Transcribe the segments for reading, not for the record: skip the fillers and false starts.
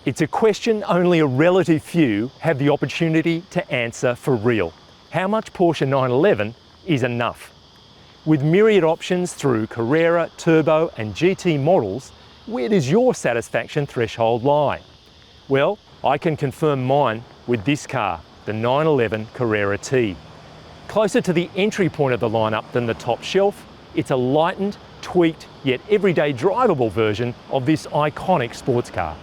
It's a question only a relative few have the opportunity to answer for real. How much Porsche 911 is enough? With myriad options through Carrera, Turbo and GT models, where does your satisfaction threshold lie? Well, I can confirm mine with this car, the 911 Carrera T. Closer to the entry point of the lineup than the top shelf, it's a lightened, tweaked, yet everyday drivable version of this iconic sports car.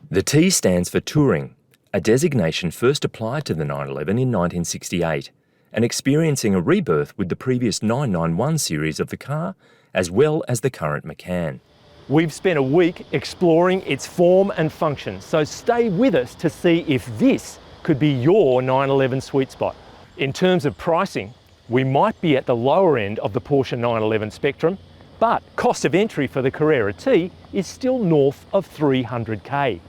The T stands for Touring, a designation first applied to the 911 in 1968, and experiencing a rebirth with the previous 991 series of the car, as well as the current Macan. We've spent a week exploring its form and function, so stay with us to see if this could be your 911 sweet spot. In terms of pricing, we might be at the lower end of the Porsche 911 spectrum, but cost of entry for the Carrera T is still north of $300K.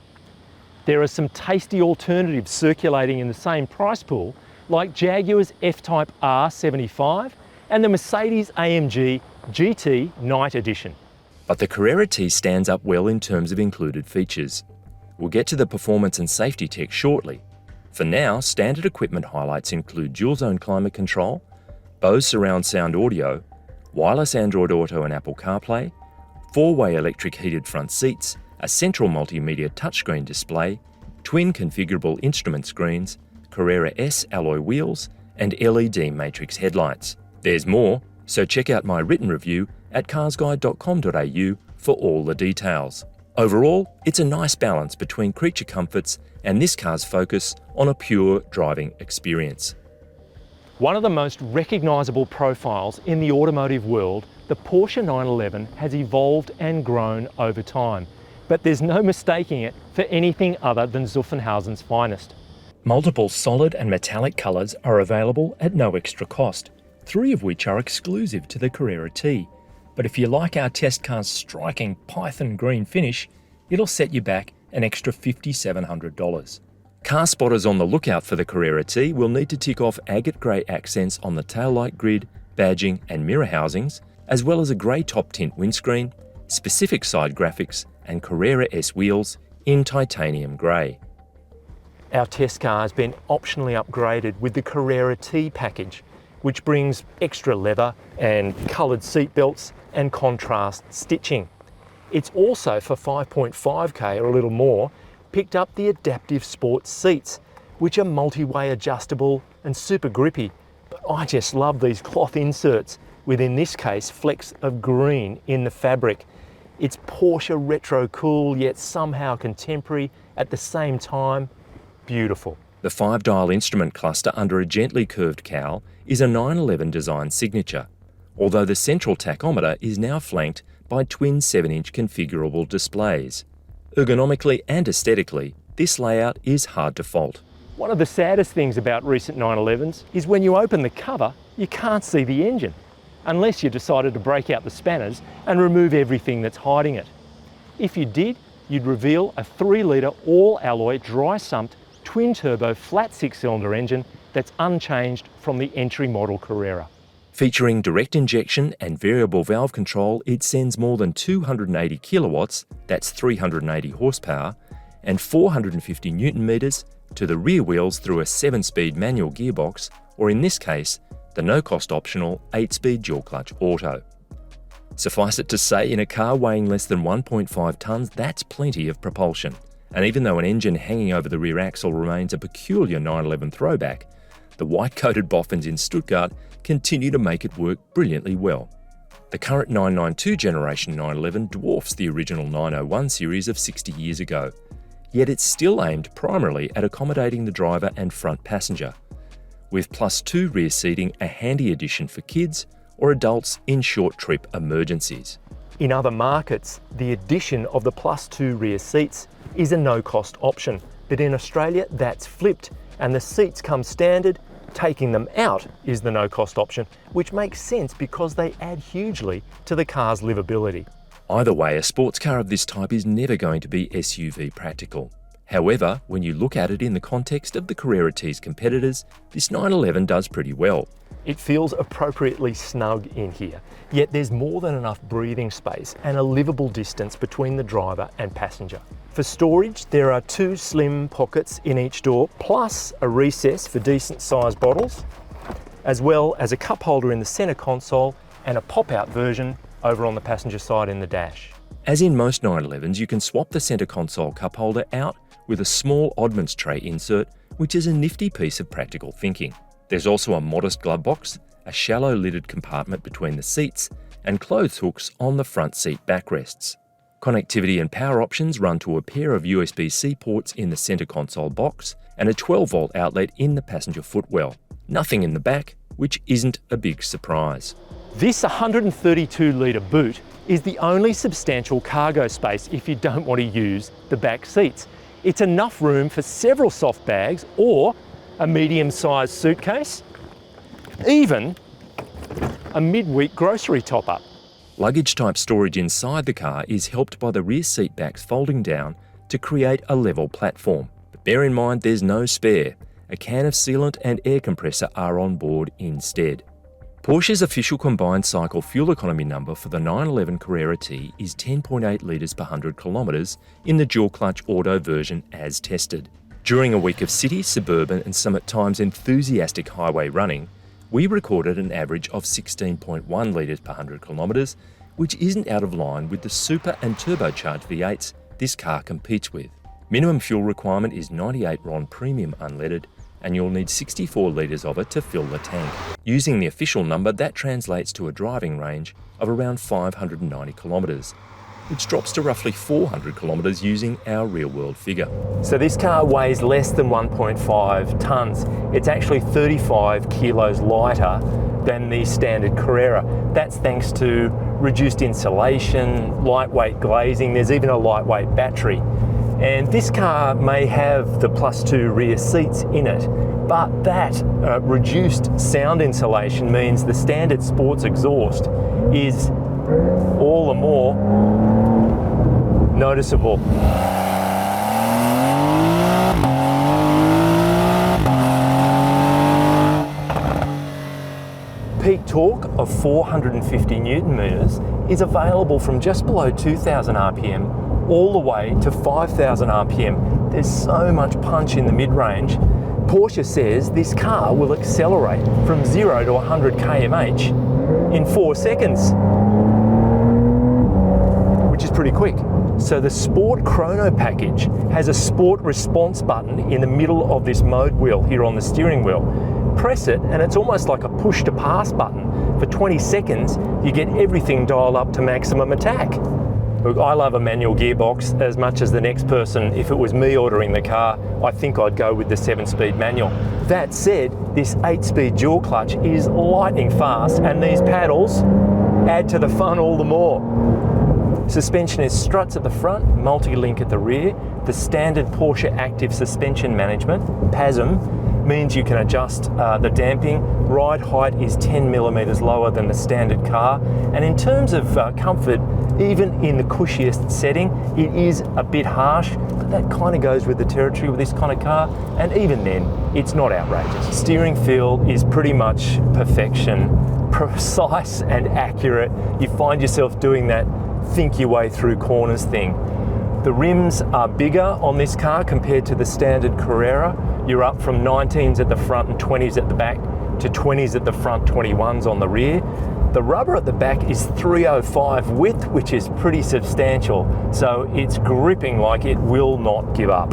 There are some tasty alternatives circulating in the same price pool, like Jaguar's F-Type R75 and the Mercedes-AMG GT Night Edition. But the Carrera T stands up well in terms of included features. We'll get to the performance and safety tech shortly. For now, standard equipment highlights include dual-zone climate control, Bose surround sound audio, wireless Android Auto and Apple CarPlay, 4-way electric heated front seats, a central multimedia touchscreen display, twin configurable instrument screens, Carrera S alloy wheels, and LED matrix headlights. There's more, so check out my written review at carsguide.com.au for all the details. Overall, it's a nice balance between creature comforts and this car's focus on a pure driving experience. One of the most recognisable profiles in the automotive world, the Porsche 911 has evolved and grown over time. But there's no mistaking it for anything other than Zuffenhausen's finest. Multiple solid and metallic colours are available at no extra cost, 3 of which are exclusive to the Carrera T. But if you like our test car's striking python green finish, it'll set you back an extra $5,700. Car spotters on the lookout for the Carrera T will need to tick off agate grey accents on the taillight grid, badging and mirror housings, as well as a grey top tint windscreen, specific side graphics and Carrera S wheels in titanium grey. Our test car has been optionally upgraded with the Carrera T package, which brings extra leather and coloured seat belts and contrast stitching. It's also, for $5.5K or a little more, picked up the adaptive sports seats, which are multi-way adjustable and super grippy. But I just love these cloth inserts, with in this case flecks of green in the fabric. It's Porsche retro cool, yet somehow contemporary at the same time. Beautiful. The 5-dial instrument cluster under a gently curved cowl is a 911 design signature, although the central tachometer is now flanked by twin 7-inch configurable displays. Ergonomically and aesthetically, this layout is hard to fault. One of the saddest things about recent 911s is when you open the cover, you can't see the engine, unless you decided to break out the spanners and remove everything that's hiding it. If you did, you'd reveal a 3-litre all-alloy dry-sumped twin-turbo flat 6-cylinder engine that's unchanged from the entry model Carrera. Featuring direct injection and variable valve control, it sends more than 280 kilowatts, that's 380 horsepower, and 450 newton meters to the rear wheels through a 7-speed manual gearbox, or in this case, the no-cost optional 8-speed dual-clutch auto. Suffice it to say, in a car weighing less than 1.5 tonnes, that's plenty of propulsion. And even though an engine hanging over the rear axle remains a peculiar 911 throwback, the white-coated boffins in Stuttgart continue to make it work brilliantly well. The current 992 generation 911 dwarfs the original 901 series of 60 years ago, yet it's still aimed primarily at accommodating the driver and front passenger, with +2 rear seating a handy addition for kids or adults in short trip emergencies. In other markets, the addition of the +2 rear seats is a no-cost option, but in Australia that's flipped and the seats come standard. Taking them out is the no-cost option, which makes sense because they add hugely to the car's livability. Either way, a sports car of this type is never going to be SUV practical. However, when you look at it in the context of the Carrera T's competitors, this 911 does pretty well. It feels appropriately snug in here, yet there's more than enough breathing space and a livable distance between the driver and passenger. For storage, there are 2 slim pockets in each door, plus a recess for decent sized bottles, as well as a cup holder in the center console and a pop-out version over on the passenger side in the dash. As in most 911s, you can swap the center console cup holder out with a small oddments tray insert, which is a nifty piece of practical thinking. There's also a modest glove box, a shallow lidded compartment between the seats, and clothes hooks on the front seat backrests. Connectivity and power options run to a pair of USB-C ports in the center console box and a 12-volt outlet in the passenger footwell. Nothing in the back, which isn't a big surprise. This 132-litre boot is the only substantial cargo space if you don't want to use the back seats. It's enough room for several soft bags or a medium-sized suitcase, even a mid-week grocery top-up. Luggage-type storage inside the car is helped by the rear seat backs folding down to create a level platform. But bear in mind there's no spare. A can of sealant and air compressor are on board instead. Porsche's official combined cycle fuel economy number for the 911 Carrera T is 10.8 litres per 100 kilometres in the dual-clutch auto version as tested. During a week of city, suburban and some at times enthusiastic highway running, we recorded an average of 16.1 litres per 100 kilometres, which isn't out of line with the super and turbocharged V8s this car competes with. Minimum fuel requirement is 98 RON premium unleaded, and you'll need 64 litres of it to fill the tank. Using the official number, that translates to a driving range of around 590 kilometres, which drops to roughly 400 kilometres using our real-world figure. So this car weighs less than 1.5 tonnes. It's actually 35 kilos lighter than the standard Carrera. That's thanks to reduced insulation, lightweight glazing, there's even a lightweight battery. And this car may have the +2 rear seats in it, but that reduced sound insulation means the standard sports exhaust is all the more noticeable. Peak torque of 450 Newton meters is available from just below 2,000 RPM all the way to 5,000 RPM. There's so much punch in the mid-range. Porsche says this car will accelerate from 0 to 100 km/h in 4 seconds, which is pretty quick. So the Sport Chrono package has a Sport Response button in the middle of this mode wheel here on the steering wheel. Press it and it's almost like a push to pass button. For 20 seconds, you get everything dialed up to maximum attack. Look, I love a manual gearbox as much as the next person. If it was me ordering the car, I think I'd go with the 7-speed manual. That said, this 8-speed dual clutch is lightning fast and these paddles add to the fun all the more. Suspension is struts at the front, multi-link at the rear. The standard Porsche Active Suspension Management, PASM, means you can adjust the damping. Ride height is 10 millimeters lower than the standard car. And in terms of comfort, even in the cushiest setting, it is a bit harsh, but that kind of goes with the territory with this kind of car. And even then, it's not outrageous. Steering feel is pretty much perfection, precise and accurate. You find yourself doing that think your way through corners thing. The rims are bigger on this car compared to the standard Carrera. You're up from 19s at the front and 20s at the back to 20s at the front, 21s on the rear. The rubber at the back is 305 width, which is pretty substantial, so it's gripping like it will not give up.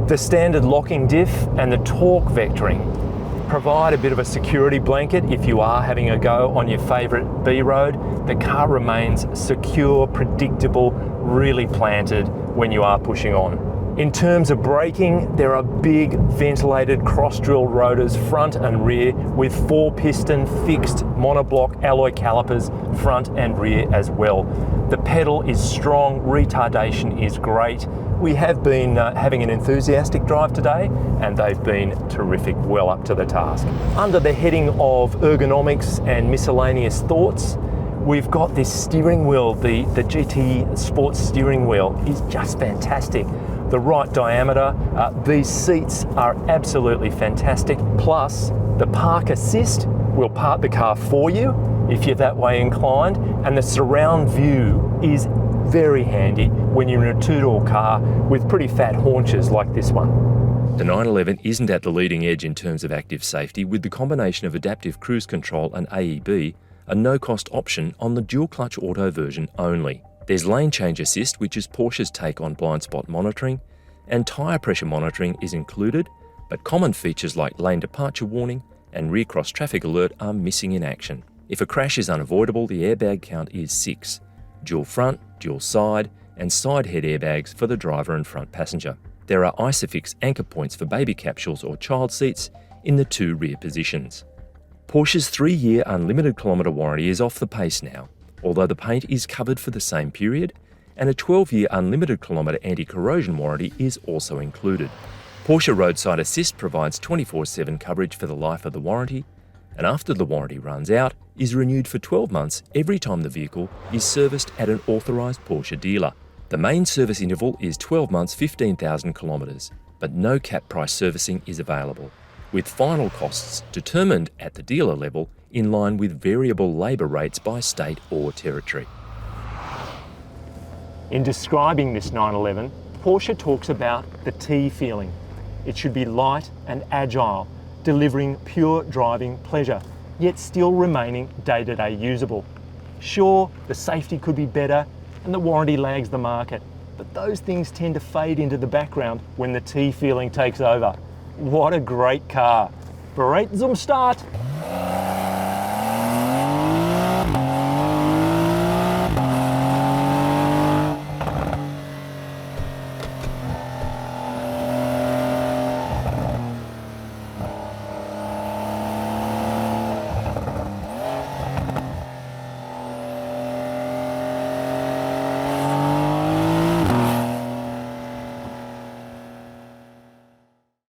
The standard locking diff and the torque vectoring provide a bit of a security blanket if you are having a go on your favourite B road. The car remains secure, predictable, really planted when you are pushing on. In terms of braking, there are big ventilated cross-drilled rotors front and rear with 4-piston fixed monoblock alloy calipers front and rear as well. The pedal is strong, retardation is great. We have been having an enthusiastic drive today and they've been terrific, well up to the task. Under the heading of ergonomics and miscellaneous thoughts, we've got this steering wheel. The GT Sports steering wheel is just fantastic. the right diameter. These seats are absolutely fantastic. Plus, the park assist will park the car for you if you're that way inclined, and the surround view is very handy when you're in a two-door car with pretty fat haunches like this one. The 911 isn't at the leading edge in terms of active safety, with the combination of adaptive cruise control and AEB a no-cost option on the dual-clutch auto version only. There's lane change assist, which is Porsche's take on blind spot monitoring, and tyre pressure monitoring is included, but common features like lane departure warning and rear cross traffic alert are missing in action. If a crash is unavoidable, the airbag count is 6. Dual front, dual side, and side head airbags for the driver and front passenger. There are ISOFIX anchor points for baby capsules or child seats in the 2 rear positions. Porsche's 3-year unlimited kilometre warranty is off the pace now, although the paint is covered for the same period, and a 12-year unlimited kilometre anti-corrosion warranty is also included. Porsche Roadside Assist provides 24/7 coverage for the life of the warranty, and after the warranty runs out, is renewed for 12 months every time the vehicle is serviced at an authorised Porsche dealer. The main service interval is 12 months, 15,000 kilometres, but no cap price servicing is available, with final costs determined at the dealer level in line with variable labour rates by state or territory. In describing this 911, Porsche talks about the T feeling. It should be light and agile, delivering pure driving pleasure, yet still remaining day-to-day usable. Sure, the safety could be better and the warranty lags the market, but those things tend to fade into the background when the T feeling takes over. What a great car. Bereit zum Start!